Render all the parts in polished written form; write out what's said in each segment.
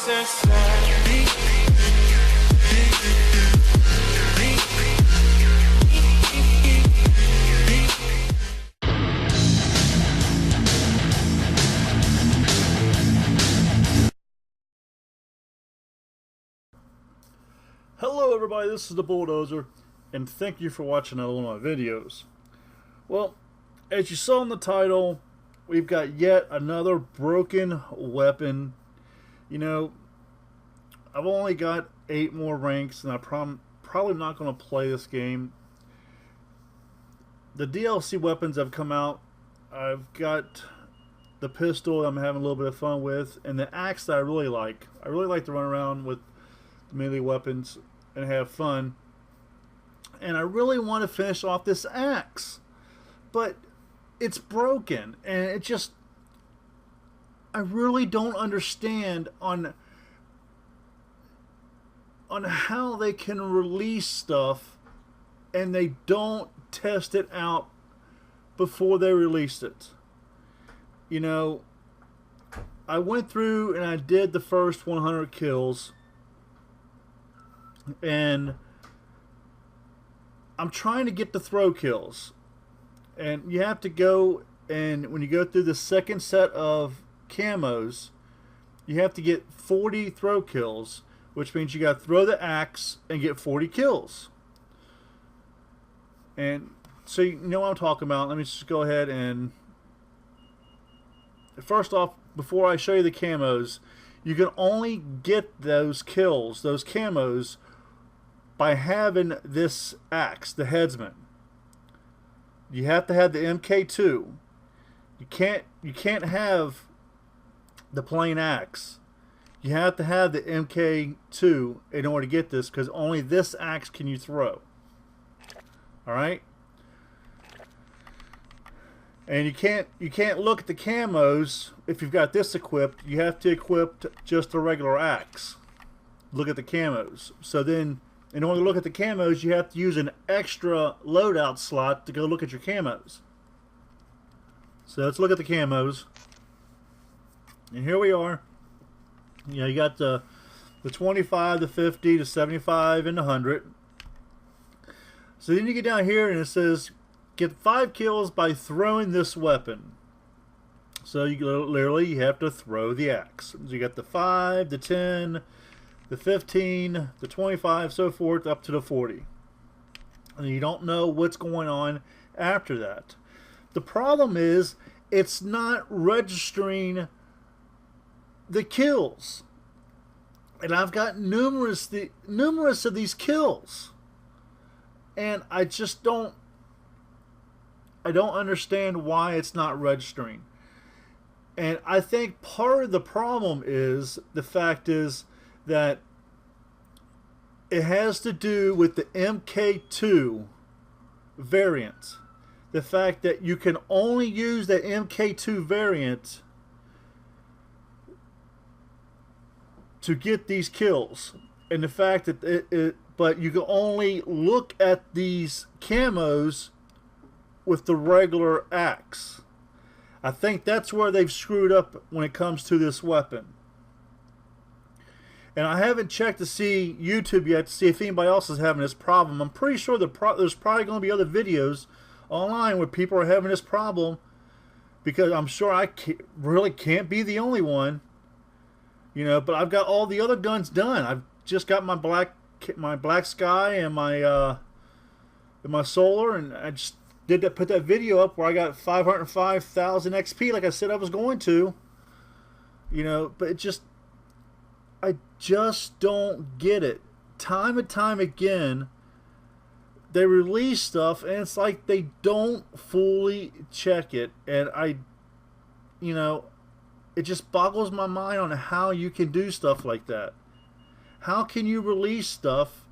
Hello everybody, this is the Bulldozer, and thank you for watching another one of my videos. Well, as you saw in the title, we've got yet another broken weapon. You know, I've only got 8 more ranks, and I'm probably not going to play this game. The DLC weapons have come out. I've got the pistol I'm having a little bit of fun with, and the axe that I really like. I really like to run around with the melee weapons and have fun. And I really want to finish off this axe, but it's broken, and it just, I really don't understand on how they can release stuff and they don't test it out before they release it. You know, I went through and I did the first 100 kills, and I'm trying to get the throw kills, and you have to go, and when you go through the second set of camos, you have to get 40 throw kills, which means you got to throw the axe and get 40 kills. And so you know what I'm talking about. Let me just go ahead and first off, before I show you the camos, you can only get those kills, those camos, by having this axe, the Headsman. You have to have the MKII. You can't have the plain axe. You have to have the MKII in order to get this, because only this axe can you throw. Alright? And you can't look at the camos if you've got this equipped. You have to equip just a regular axe. Look at the camos. So then, in order to look at the camos, you have to use an extra loadout slot to go look at your camos. So let's look at the camos. And here we are. You know, you got the 25, the 50, the 75, and the 100. So then you get down here and it says, get 5 kills by throwing this weapon. So you literally have to throw the axe. So you got the 5, the 10, the 15, the 25, so forth, up to the 40. And you don't know what's going on after that. The problem is, it's not registering the kills. And I've got numerous of these kills. And I just don't understand why it's not registering. And I think part of the problem is, the fact is that it has to do with the MKII variant. The fact that you can only use the MKII variant to get these kills. And the fact that but you can only look at these camos with the regular axe. I think that's where they've screwed up when it comes to this weapon. And I haven't checked to see YouTube yet to see if anybody else is having this problem. I'm pretty sure there's probably going to be other videos online where people are having this problem, because I'm sure I really can't be the only one. You know, but I've got all the other guns done. I've just got my black sky and my solar, and I just put that video up where I got 505,000 XP like I said I was going to. You know, but I just don't get it. Time and time again, they release stuff and it's like they don't fully check it, and you know, it just boggles my mind on how you can do stuff like that. How can you release stuff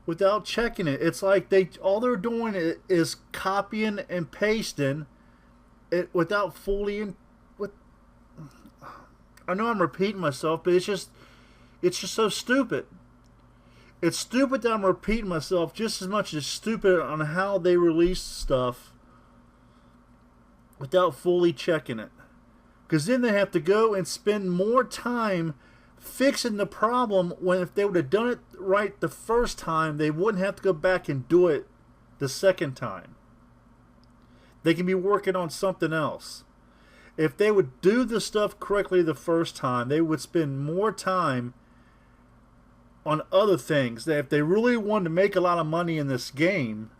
without checking it? It's like all they're doing is copying and pasting it without fully I know I'm repeating myself, but it's just so stupid. It's stupid that I'm repeating myself just as much as stupid on how they release stuff without fully checking it. Because then they have to go and spend more time fixing the problem when if they would have done it right the first time, they wouldn't have to go back and do it the second time. They can be working on something else. If they would do the stuff correctly the first time, they would spend more time on other things. That if they really wanted to make a lot of money in this game,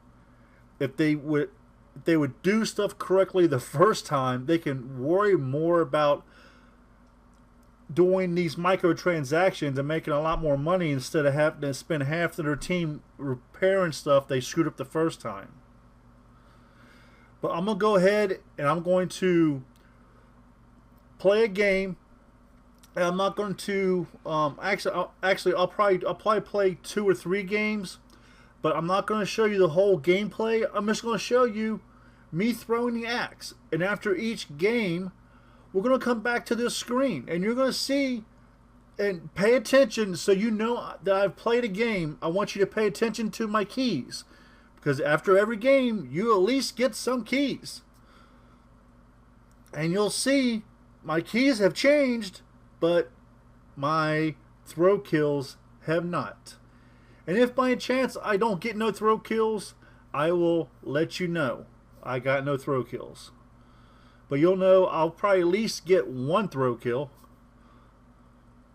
if they would do stuff correctly the first time, they can worry more about doing these microtransactions and making a lot more money instead of having to spend half of their team repairing stuff they screwed up the first time. But I'm going to go ahead and I'm going to play a game. And I'm not going to I'll probably play 2 or 3 games, but I'm not going to show you the whole gameplay. I'm just going to show you me throwing the axe. And after each game, we're going to come back to this screen and you're going to see and pay attention so you know that I've played a game. I want you to pay attention to my keys, because after every game you at least get some keys. And you'll see my keys have changed, but my throw kills have not. And if by chance I don't get no throw kills, I will let you know I got no throw kills. But you'll know I'll probably at least get 1 throw kill,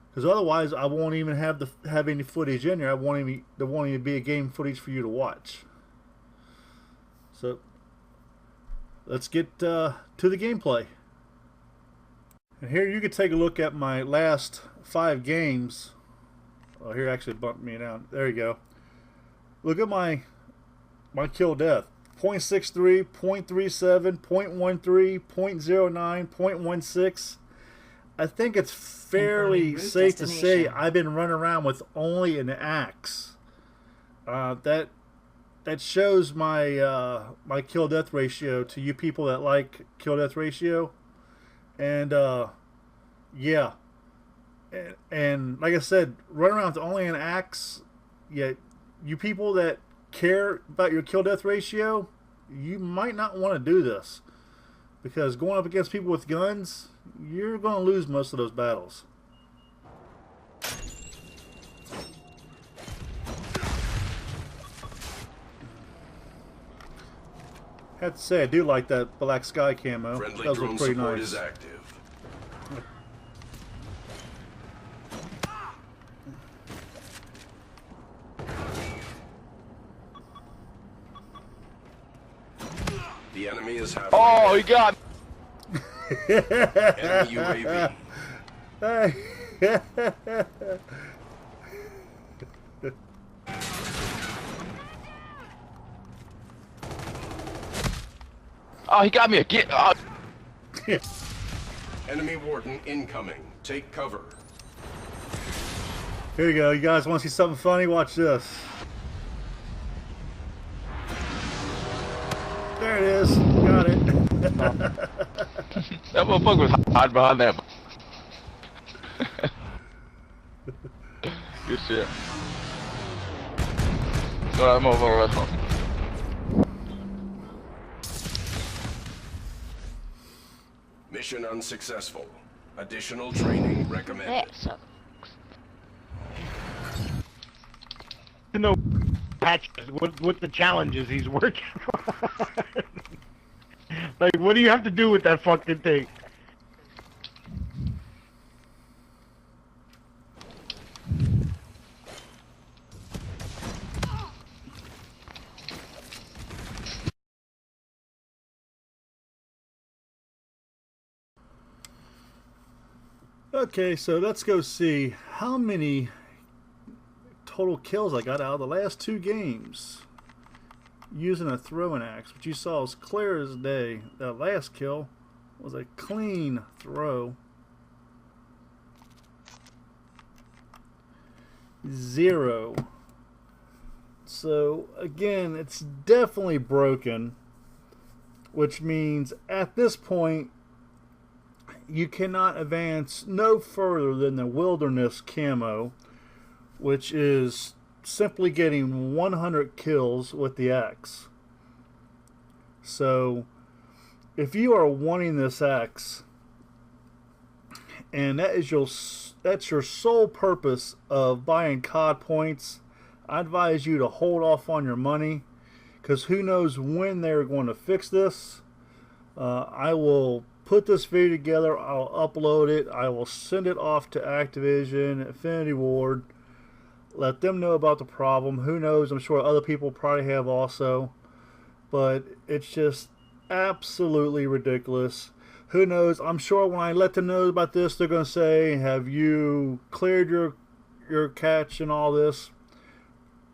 because otherwise I won't even have any footage in there. There won't even be a game footage for you to watch. So let's get to the gameplay. And here you can take a look at my last 5 games. Oh, here actually bumped me down. There you go. Look at my kill death. 0.63, 0.37, 0.13, 0.09, 0.16. I think it's fairly safe to say I've been running around with only an axe. That shows my my kill death ratio to you people that like kill death ratio. And yeah, and like I said, run around with only an axe. Yeah, you people that care about your kill death ratio, you might not want to do this, because going up against people with guns, you're going to lose most of those battles. I have to say, I do like that black sky camo. Friendly That drone was pretty support nice. is active. The enemy is halfway. Oh, he got Enemy UAV. Oh, he got me again. Oh. Enemy warden incoming. Take cover. Here you go. You guys want to see something funny? Watch this. There it is. Got it. That motherfucker was hiding behind that. Good shit. So that motherfucker was home. Mission unsuccessful. Additional training recommended. That sucks. To know patches, what the challenges he's working on. Like, what do you have to do with that fucking thing? Okay, so let's go see how many total kills I got out of the last 2 games using a throwing axe, which you saw as clear as day. That last kill was a clean throw. 0. So again, it's definitely broken, which means at this point you cannot advance no further than the wilderness camo, which is simply getting 100 kills with the axe. So if you are wanting this axe and that is that's your sole purpose of buying COD points, I advise you to hold off on your money, because who knows when they're going to fix this. I will put this video together, I'll upload it, I will send it off to Activision, Infinity Ward, let them know about the problem. Who knows, I'm sure other people probably have also, but it's just absolutely ridiculous. Who knows, I'm sure when I let them know about this, they're going to say, have you cleared your catch and all this?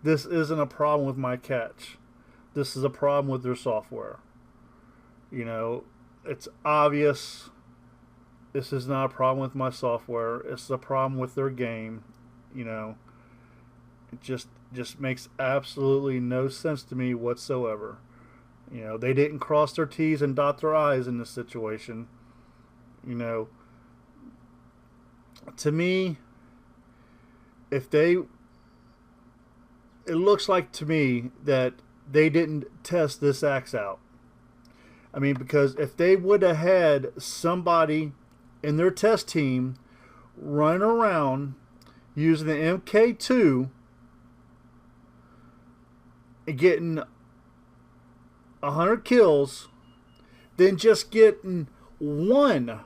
This isn't a problem with my catch. This is a problem with their software. You know, it's obvious this is not a problem with my software. It's a problem with their game. You know, it just makes absolutely no sense to me whatsoever. You know, they didn't cross their T's and dot their I's in this situation. You know, to me, it looks like to me that they didn't test this axe out. I mean, because if they would have had somebody in their test team running around using the MKII and getting 100 kills, then just getting one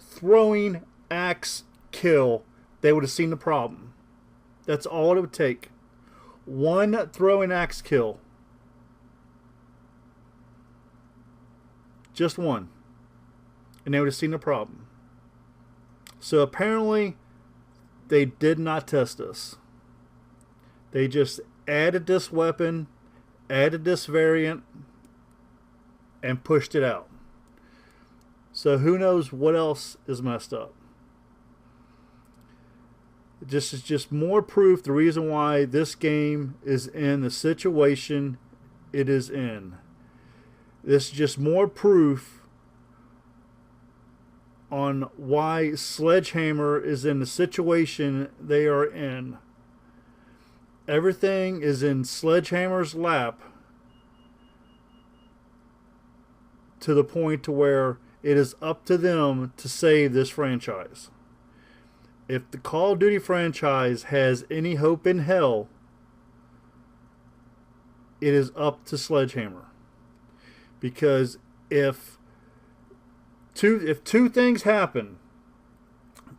throwing axe kill, they would have seen the problem. That's all it would take. One throwing axe kill. Just one. And they would have seen the problem. So apparently they did not test this. They just added this weapon, added this variant, and pushed it out. So who knows what else is messed up. This is just more proof the reason why this game is in the situation it is in. This is just more proof on why Sledgehammer is in the situation they are in. Everything is in Sledgehammer's lap to the point to where it is up to them to save this franchise. If the Call of Duty franchise has any hope in hell, it is up to Sledgehammer. Because if two things happen,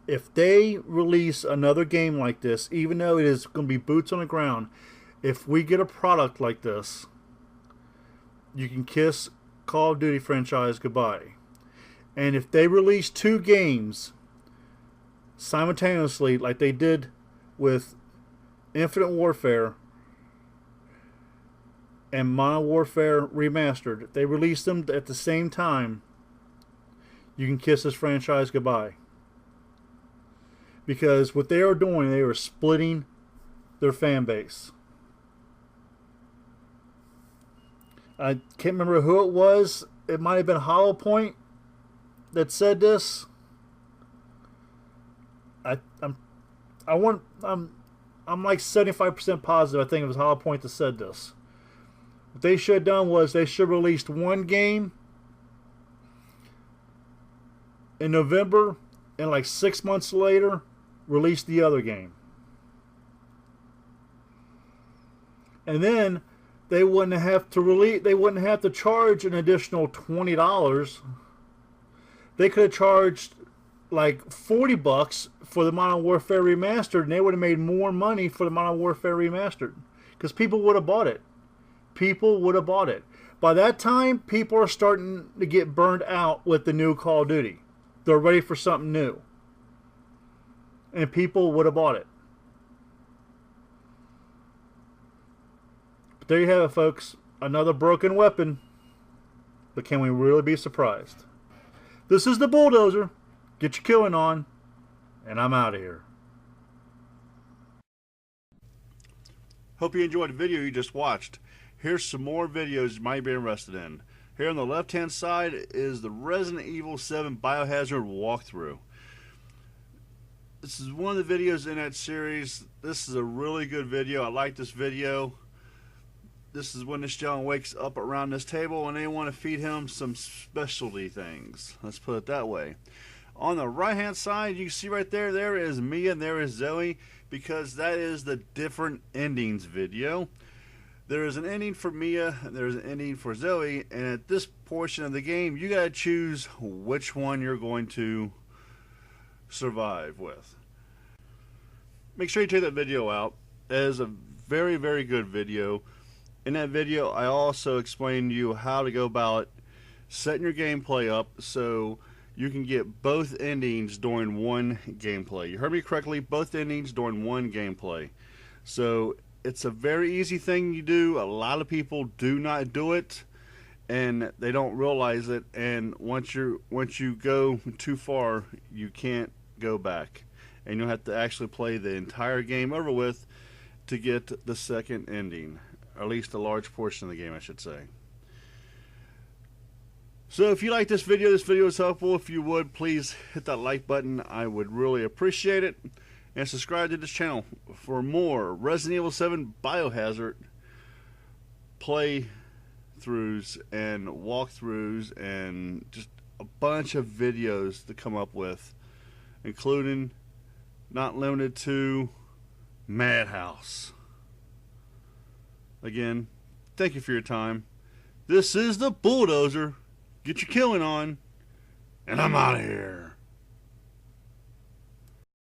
if they release another game like this, even though it is going to be boots on the ground, if we get a product like this, you can kiss Call of Duty franchise goodbye. And if they release two games simultaneously, like they did with Infinite Warfare and Modern Warfare Remastered, if they release them at the same time, you can kiss this franchise goodbye. Because what they are doing, they are splitting their fan base. I can't remember who it was. It might have been Hollow Point that said this. I'm like 75% positive. I think it was Hollow Point that said this. What they should have done was they should have released one game in November, and like 6 months later, released the other game. And then they wouldn't have to charge an additional $20. They could have charged like $40 for the Modern Warfare Remastered, and they would have made more money for the Modern Warfare Remastered. Because people would have bought it. People would have bought it. By that time, people are starting to get burned out with the new Call of Duty. They're ready for something new. And people would have bought it. But there you have it, folks. Another broken weapon. But can we really be surprised? This is the Bulldozer. Get your killing on. And I'm out of here. Hope you enjoyed the video you just watched. Here's some more videos you might be interested in. Here on the left hand side is the Resident Evil 7 Biohazard walkthrough. This is one of the videos in that series. This is a really good video. I like this video. This is when this gentleman wakes up around this table and they want to feed him some specialty things. Let's put it that way. On the right hand side, you can see right there, there is Mia and there is Zoe, because that is the different endings video. There is an ending for Mia, and there's an ending for Zoe, and at this portion of the game, you gotta choose which one you're going to survive with. Make sure you check that video out. It is a very, very good video. In that video, I also explained to you how to go about setting your gameplay up so you can get both endings during one gameplay. You heard me correctly, both endings during one gameplay. So it's a very easy thing you do. A lot of people do not do it, and they don't realize it. And once you go too far, you can't go back, and you'll have to actually play the entire game over with to get the second ending, or at least a large portion of the game, I should say. So if you like this video is helpful. If you would, please hit that like button. I would really appreciate it. And subscribe to this channel for more Resident Evil 7 Biohazard playthroughs and walkthroughs and just a bunch of videos to come up with, including, not limited to, Madhouse. Again, thank you for your time. This is the Bulldozer. Get your killing on, and I'm out of here.